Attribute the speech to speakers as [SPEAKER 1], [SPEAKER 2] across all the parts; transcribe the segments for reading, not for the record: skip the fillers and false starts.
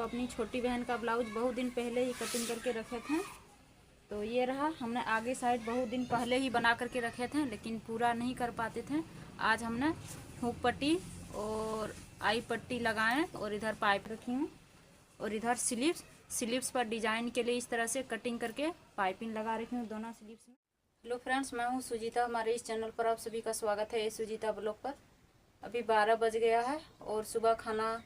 [SPEAKER 1] अपनी छोटी बहन का ब्लाउज बहुत दिन पहले ही कटिंग करके रखे थे। तो ये रहा, हमने आगे साइड बहुत दिन पहले ही बना करके रखे थे, लेकिन पूरा नहीं कर पाते थे। आज हमने हुक पट्टी और आई पट्टी लगाएं और इधर पाइप रखी हूँ और इधर स्लीव्स पर डिजाइन के लिए इस तरह से कटिंग करके पाइपिंग लगा रखी हूँ दोनों स्लीव्स में। हेलो फ्रेंड्स, मैं हूँ सुजीता। हमारे इस चैनल पर आप सभी का स्वागत है, ये सुजीता ब्लॉग पर। अभी 12 बज गया है और सुबह खाना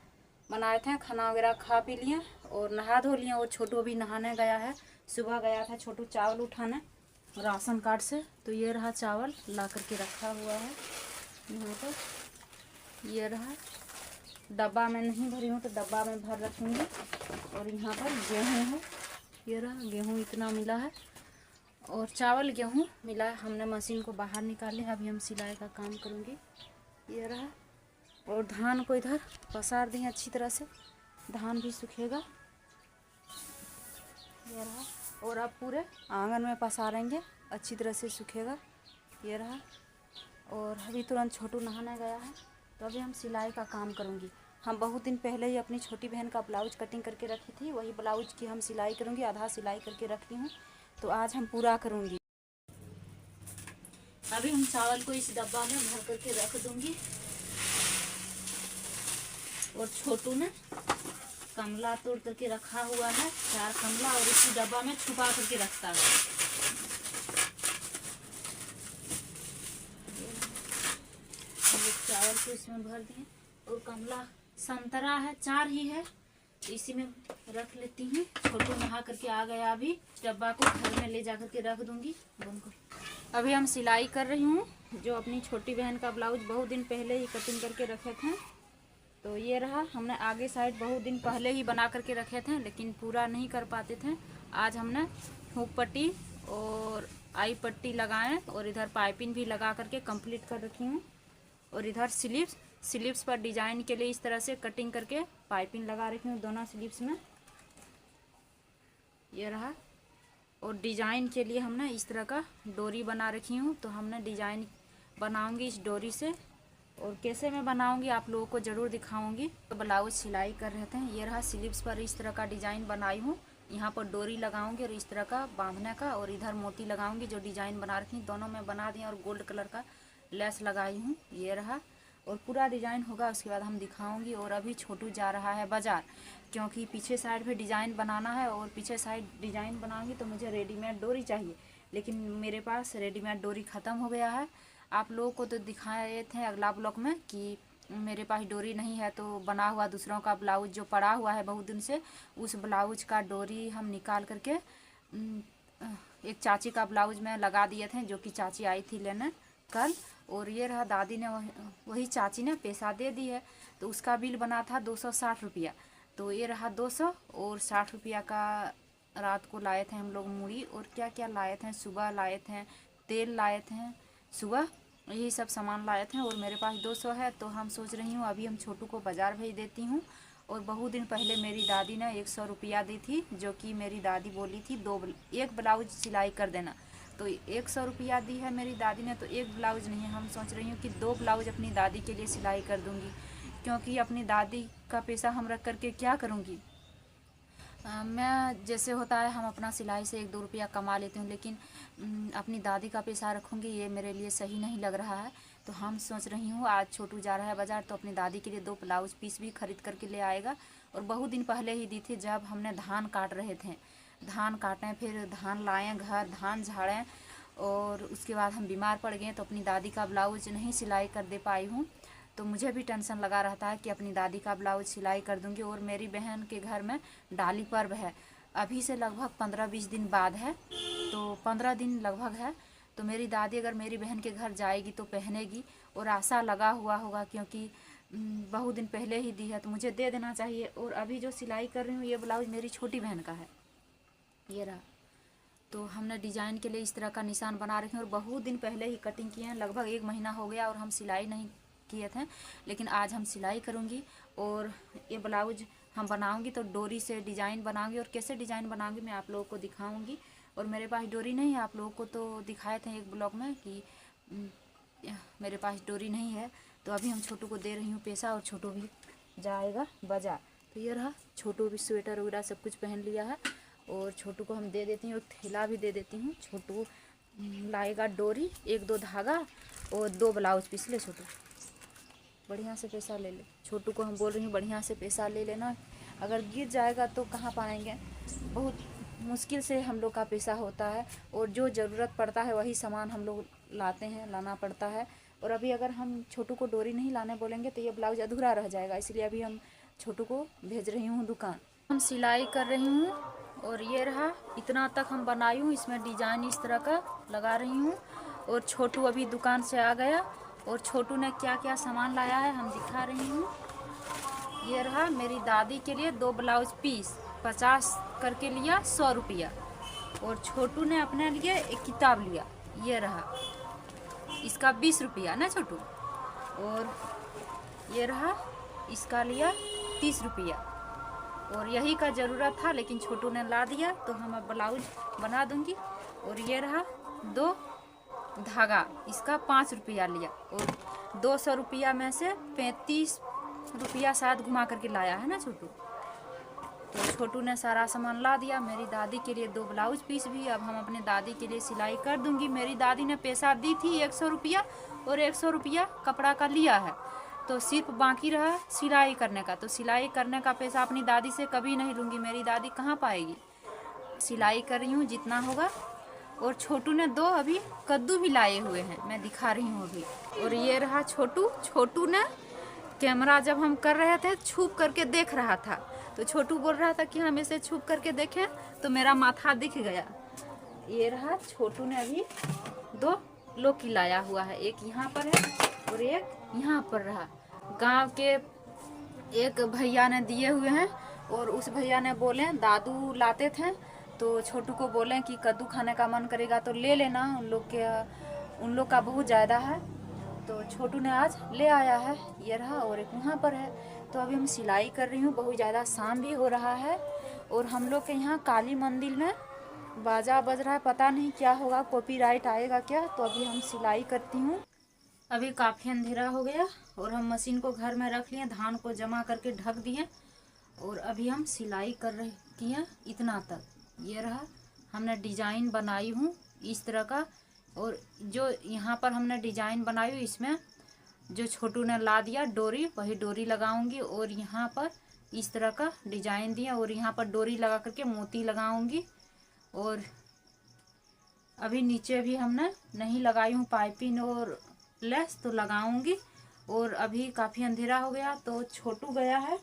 [SPEAKER 1] बनाए थे, खाना वगैरह खा पी लिए और नहा धो लिए और छोटू भी नहाने गया है। सुबह गया था छोटू चावल उठाने राशन कार्ड से, तो ये रहा चावल ला करके रखा हुआ है यहाँ पर। ये रहा, डब्बा में नहीं भरी हूँ तो डब्बा में भर रखूँगी। और यहाँ पर गेहूँ है, ये रहा गेहूँ इतना मिला है और चावल गेहूँ मिला है। हमने मशीन को बाहर निकाले, अभी हम सिलाई का काम करूँगी। ये रहा, और धान को इधर पसार दें अच्छी तरह से, धान भी सूखेगा। ये रहा, और अब पूरे आंगन में पसारेंगे, अच्छी तरह से सूखेगा। ये रहा, और अभी तुरंत छोटू नहाने गया है तो अभी हम सिलाई का काम करूँगी। हम बहुत दिन पहले ही अपनी छोटी बहन का ब्लाउज कटिंग करके रखी थी, वही ब्लाउज की हम सिलाई करूँगी। आधा सिलाई करके रखी हूँ तो आज हम पूरा करूँगी। अभी हम चावल को इस डब्बा में भर करके रख दूँगी और छोटू ने कमला तोड़ करके रखा हुआ है, 4 कमला, और इसी डब्बा में छुपा करके रखता है। चावल को इसमें भर दिए और कमला संतरा है, 4 ही है, तो इसी में रख लेती हूँ। छोटू नहा करके आ गया, अभी डब्बा को घर में ले जा करके रख दूंगी। अभी हम सिलाई कर रही हूँ, जो अपनी छोटी बहन का ब्लाउज बहुत दिन पहले ही कटिंग करके रखे थे। तो ये रहा, हमने आगे साइड बहुत दिन पहले ही बना करके रखे थे, लेकिन पूरा नहीं कर पाते थे। आज हमने हुक पट्टी और आई पट्टी लगाएं और इधर पाइपिंग भी लगा करके कंप्लीट कर रखी हूँ। और इधर स्लीव्स पर डिजाइन के लिए इस तरह से कटिंग करके पाइपिंग लगा रखी हूँ दोनों स्लीव्स में। ये रहा, और डिजाइन के लिए हमने इस तरह का डोरी बना रखी हूँ, तो हमने डिजाइन बनाऊंगी इस डोरी से। और कैसे मैं बनाऊंगी आप लोगों को ज़रूर दिखाऊंगी। तो ब्लाउज सिलाई कर रहे थे, ये रहा, स्लीव्स पर इस तरह का डिजाइन बनाई हूँ। यहाँ पर डोरी लगाऊंगी और इस तरह का बांधने का, और इधर मोती लगाऊंगी जो डिजाइन बना रखी, दोनों में बना दी और गोल्ड कलर का लेस लगाई हूँ। ये रहा, और पूरा डिजाइन होगा उसके बाद हम दिखाऊंगी। और अभी छोटू जा रहा है बाजार, क्योंकि पीछे साइड भी डिजाइन बनाना है और पीछे साइड डिजाइन बनाऊंगी तो मुझे रेडीमेड डोरी चाहिए, लेकिन मेरे पास रेडीमेड डोरी ख़त्म हो गया है। आप लोगों को तो दिखाए थे अगला ब्लॉग में कि मेरे पास डोरी नहीं है, तो बना हुआ दूसरों का ब्लाउज जो पड़ा हुआ है बहुत दिन से, उस ब्लाउज का डोरी हम निकाल करके एक चाची का ब्लाउज में लगा दिए थे, जो कि चाची आई थी लेने कल। और ये रहा, दादी ने वही चाची ने पैसा दे दी है, तो उसका बिल बना था 260 रुपया। तो ये रहा 200 और 60 रुपया का रात को लाए थे हम लोग मूढ़ी, और क्या क्या लाए थे, सुबह लाए थे तेल, लाए थे सुबह, यही सब सामान लाए थे। और मेरे पास 200 है, तो हम सोच रही हूँ अभी हम छोटू को बाज़ार भेज देती हूँ। और बहुत दिन पहले मेरी दादी ने 100 रुपया दी थी, जो कि मेरी दादी बोली थी एक ब्लाउज सिलाई कर देना, तो 100 रुपया दी है मेरी दादी ने, तो एक ब्लाउज नहीं है। हम सोच रही हूँ कि 2 ब्लाउज अपनी दादी के लिए सिलाई कर दूँगी, क्योंकि अपनी दादी का पैसा हम रख करके क्या करूँगी। मैं जैसे होता है हम अपना सिलाई से 1-2 रुपया कमा लेती हूँ, लेकिन अपनी दादी का पैसा रखूँगी, ये मेरे लिए सही नहीं लग रहा है। तो हम सोच रही हूँ आज छोटू जा रहा है बाज़ार, तो अपनी दादी के लिए 2 ब्लाउज पीस भी खरीद करके ले आएगा। और बहुत दिन पहले ही दी थी, जब हमने धान काट रहे थे, धान काटें, फिर धान लाएँ घर, धान झाड़ें, और उसके बाद हम बीमार पड़ गए, तो अपनी दादी का ब्लाउज नहीं सिलाई कर दे पाई हूँ। तो मुझे भी टेंशन लगा रहता है कि अपनी दादी का ब्लाउज सिलाई कर दूंगी। और मेरी बहन के घर में डाली पर्व है, अभी से लगभग 15-20 दिन बाद है, तो 15 दिन लगभग है। तो मेरी दादी अगर मेरी बहन के घर जाएगी तो पहनेगी, और आशा लगा हुआ होगा, क्योंकि बहुत दिन पहले ही दी है तो मुझे दे देना चाहिए। और अभी जो सिलाई कर रही हूँ ये ब्लाउज मेरी छोटी बहन का है, ये रहा। तो हमने डिजाइन के लिए इस तरह का निशान बना रखे हैं और बहुत दिन पहले ही कटिंग किए हैं, लगभग 1 महीना हो गया और हम सिलाई नहीं किए थे, लेकिन आज हम सिलाई करूँगी। और ये ब्लाउज हम बनाऊँगी तो डोरी से डिज़ाइन बनाऊँगी, और कैसे डिज़ाइन बनाऊँगी मैं आप लोगों को दिखाऊँगी। और मेरे पास डोरी नहीं है, आप लोगों को तो दिखाए थे एक ब्लॉग में कि मेरे पास डोरी नहीं है। तो अभी हम छोटू को दे रही हूँ पैसा, और छोटू भी जाएगा बाज़ार। तो ये रहा, छोटू भी स्वेटर वगैरह सब कुछ पहन लिया है। और छोटू को हम दे देती हूँ, एक थैला भी दे देती हूँ। छोटू लाएगा डोरी, 1-2 धागा और 2 ब्लाउज पीस। ले छोटू, बढ़िया से पैसा ले ले। छोटू को हम बोल रही हूँ बढ़िया से पैसा ले लेना, अगर गिर जाएगा तो कहाँ पाएंगे। बहुत मुश्किल से हम लोग का पैसा होता है, और जो ज़रूरत पड़ता है वही सामान हम लोग लाते हैं, लाना पड़ता है। और अभी अगर हम छोटू को डोरी नहीं लाने बोलेंगे तो ये ब्लाउज अधूरा रह जाएगा, इसलिए अभी हम छोटू को भेज रही हूँ दुकान। हम सिलाई कर रही हूँ, और ये रहा, इतना तक हम बनाई हूँ। इसमें डिजाइन इस तरह का लगा रही हूँ। और छोटू अभी दुकान से आ गया, और छोटू ने क्या क्या सामान लाया है हम दिखा रही हूँ। ये रहा, मेरी दादी के लिए 2 ब्लाउज पीस 50 करके लिया, 100 रुपया। और छोटू ने अपने लिए एक किताब लिया, ये रहा, इसका 20 रुपया ना छोटू। और ये रहा, इसका लिया 30 रुपया। और यही का ज़रूरत था, लेकिन छोटू ने ला दिया, तो हम अब ब्लाउज बना दूंगी। और ये रहा 2 धागा, इसका 5 रुपया लिया। और 200 रुपया में से 35 रुपया शायद घुमा करके लाया है ना छोटू। तो छोटू ने सारा सामान ला दिया। मेरी दादी के लिए 2 ब्लाउज पीस भी अब हम अपने दादी के लिए सिलाई कर दूंगी। मेरी दादी ने पैसा दी थी 100 रुपया, और 100 रुपया कपड़ा का लिया है, तो सिर्फ बाकी रहा सिलाई करने का। तो सिलाई करने का पैसा अपनी दादी से कभी नहीं लूँगी, मेरी दादी कहाँ पाएगी। सिलाई कर रही हूँ जितना होगा। और छोटू ने 2 अभी कद्दू भी लाए हुए हैं, मैं दिखा रही हूँ अभी। और ये रहा छोटू। छोटू ने कैमरा जब हम कर रहे थे छुप करके देख रहा था, तो छोटू बोल रहा था कि हम इसे छुप करके देखें, तो मेरा माथा दिख गया। ये रहा, छोटू ने अभी 2 लौकी लाया हुआ है, एक यहाँ पर है और एक यहाँ पर रहा। गांव के एक भैया ने दिए हुए हैं, और उस भैया ने बोले दादू लाते थे, तो छोटू को बोले कि कद्दू खाने का मन करेगा तो ले लेना, उन लोग का बहुत ज़्यादा है। तो छोटू ने आज ले आया है, ये रहा, और एक वहाँ पर है। तो अभी हम सिलाई कर रही हूँ, बहुत ज़्यादा शाम भी हो रहा है। और हम लोग के यहाँ काली मंदिर में बाजा बज रहा है, पता नहीं क्या होगा, कॉपीराइट आएगा क्या। तो अभी हम सिलाई करती हूँ। अभी काफ़ी अंधेरा हो गया, और हम मशीन को घर में रख लिए, धान को जमा करके ढक दिए, और अभी हम सिलाई कर रहे किए इतना तक। ये रहा, हमने डिजाइन बनाई हूँ इस तरह का। और जो यहाँ पर हमने डिजाइन बनाई हुई, इसमें जो छोटू ने ला दिया डोरी, वही डोरी लगाऊंगी। और यहाँ पर इस तरह का डिजाइन दिया, और यहाँ पर डोरी लगा करके मोती लगाऊंगी। और अभी नीचे भी हमने नहीं लगाई हूँ पाइपिंग और लेस, तो लगाऊंगी। और अभी काफ़ी अंधेरा हो गया, तो छोटू गया है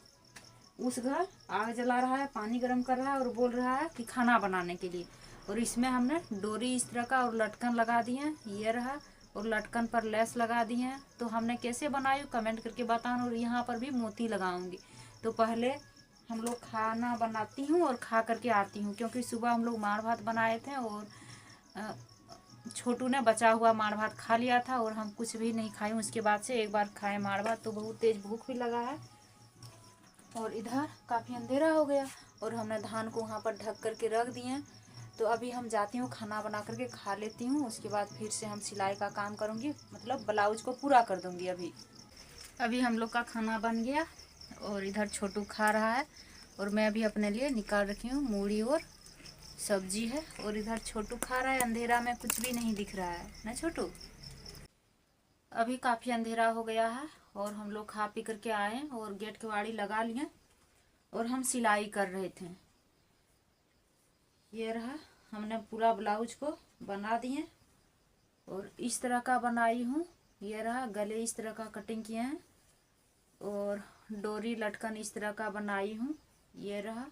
[SPEAKER 1] उस घर, आग जला रहा है, पानी गर्म कर रहा है, और बोल रहा है कि खाना बनाने के लिए। और इसमें हमने डोरी इस तरह का और लटकन लगा दिए हैं, ये रहा, और लटकन पर लेस लगा दिए हैं। तो हमने कैसे बनाई कमेंट करके बताना। और यहाँ पर भी मोती लगाऊंगी। तो पहले हम लोग खाना बनाती हूँ और खा करके आती हूँ, क्योंकि सुबह हम लोग मार भात बनाए थे, और छोटू ने बचा हुआ मार भात खा लिया था, और हम कुछ भी नहीं खाए। उसके बाद से एक बार खाए मार भात, तो बहुत तेज भूख भी लगा है। और इधर काफ़ी अंधेरा हो गया, और हमने धान को वहाँ पर ढक करके रख दिए। तो अभी हम जाती हूँ, खाना बना करके खा लेती हूँ, उसके बाद फिर से हम सिलाई का काम करूँगी, मतलब ब्लाउज को पूरा कर दूँगी। अभी हम लोग का खाना बन गया, और इधर छोटू खा रहा है, और मैं अभी अपने लिए निकाल रखी हूँ मूढ़ी और सब्जी है। और इधर छोटू खा रहा है, अंधेरा में कुछ भी नहीं दिख रहा है ना छोटू। अभी काफ़ी अंधेरा हो गया है, और हम लोग खा पी करके आए, और गेट केवाड़ी लगा लिए, और हम सिलाई कर रहे थे। ये रहा, हमने पूरा ब्लाउज को बना दिए, और इस तरह का बनाई हूँ। ये रहा, गले इस तरह का कटिंग किए हैं, और डोरी लटकन इस तरह का बनाई हूँ, ये रहा।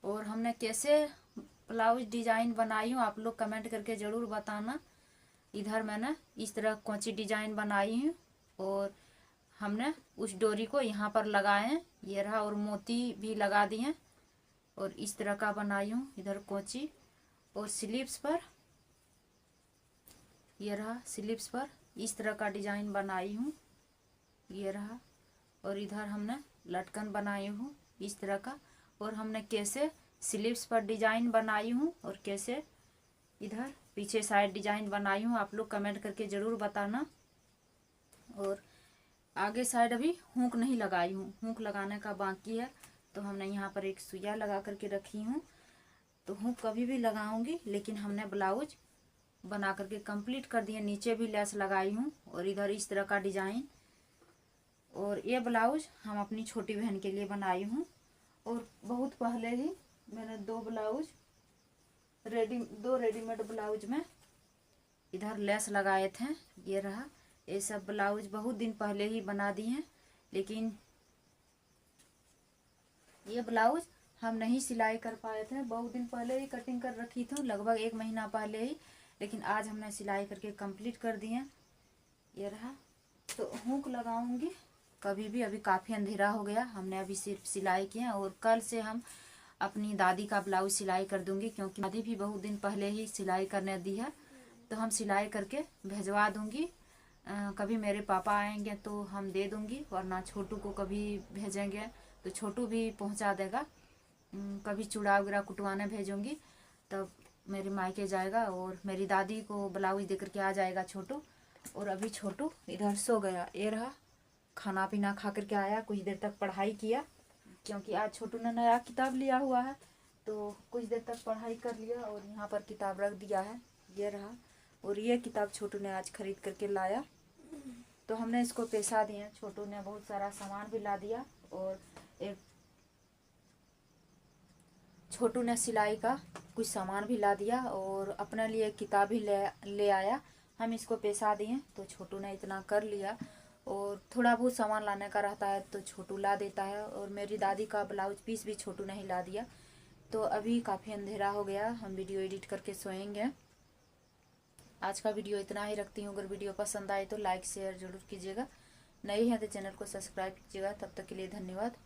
[SPEAKER 1] और हमने कैसे ब्लाउज डिजाइन बनाई हूँ आप लोग कमेंट करके ज़रूर बताना। इधर मैंने इस तरह कोंची डिजाइन बनाई हूँ, और हमने उस डोरी को यहाँ पर लगाए हैं, ये रहा, और मोती भी लगा दिए, और इस तरह का बनाई हूँ। इधर कोंची, और स्लीव्स पर ये रहा, स्लीव्स पर इस तरह का डिजाइन बनाई हूँ, ये रहा। और इधर हमने लटकन बनाई हूँ इस तरह का। और हमने कैसे स्लीव्स पर डिजाइन बनाई हूँ, और कैसे इधर पीछे साइड डिजाइन बनाई हूँ, आप लोग कमेंट करके ज़रूर बताना। और आगे साइड अभी हुक नहीं लगाई हूँ, हुक लगाने का बाकी है। तो हमने यहाँ पर एक सुइया लगा करके रखी हूँ। तो हुक कभी भी लगाऊंगी, लेकिन हमने ब्लाउज बना करके कंप्लीट कर दिए। नीचे भी लेस लगाई हूँ और इधर इस तरह का डिजाइन। और ये ब्लाउज हम अपनी छोटी बहन के लिए बनाई हूँ। और बहुत पहले ही मैंने दो रेडीमेड ब्लाउज में इधर लेस लगाए थे। ये रहा, ये सब ब्लाउज बहुत दिन पहले ही बना दिए हैं। लेकिन ये ब्लाउज हम नहीं सिलाई कर पाए थे, बहुत दिन पहले ही कटिंग कर रखी थी, लगभग 1 महीना पहले ही। लेकिन आज हमने सिलाई करके कंप्लीट कर दिए। ये रहा। तो हुक लगाऊंगी कभी भी, अभी काफ़ी अंधेरा हो गया, हमने अभी सिर्फ सिलाई किया। और कल से हम अपनी दादी का ब्लाउज सिलाई कर दूंगी, क्योंकि दादी भी बहुत दिन पहले ही सिलाई करने दी है। तो हम सिलाई करके भिजवा दूंगी। कभी मेरे पापा आएंगे तो हम दे दूंगी, वरना छोटू को कभी भेजेंगे तो छोटू भी पहुंचा देगा। कभी चूड़ा वगैरह कुटवाने भेजूंगी तब मेरे मायके जाएगा और मेरी दादी को ब्लाउज दे करके आ जाएगा छोटू। और अभी छोटू इधर सो गया। ये रहा, खाना पीना खा करके आया, कुछ देर तक पढ़ाई किया, क्योंकि आज छोटू ने नया किताब लिया हुआ है। तो कुछ देर तक पढ़ाई कर लिया और यहाँ पर किताब रख दिया है। ये रहा। और ये किताब छोटू ने आज खरीद करके लाया, तो हमने इसको पैसा दिए। छोटू ने बहुत सारा सामान भी ला दिया और एक छोटू ने सिलाई का कुछ सामान भी ला दिया और अपने लिए किताब भी ले आया। हम इसको पैसा दिए तो छोटू ने इतना कर लिया। और थोड़ा बहुत सामान लाने का रहता है तो छोटू ला देता है। और मेरी दादी का ब्लाउज पीस भी छोटू ने ही ला दिया। तो अभी काफ़ी अंधेरा हो गया, हम वीडियो एडिट करके सोएंगे। आज का वीडियो इतना ही रखती हूँ। अगर वीडियो पसंद आए तो लाइक शेयर जरूर कीजिएगा। नए हैं तो चैनल को सब्सक्राइब कीजिएगा। तब तक के लिए धन्यवाद।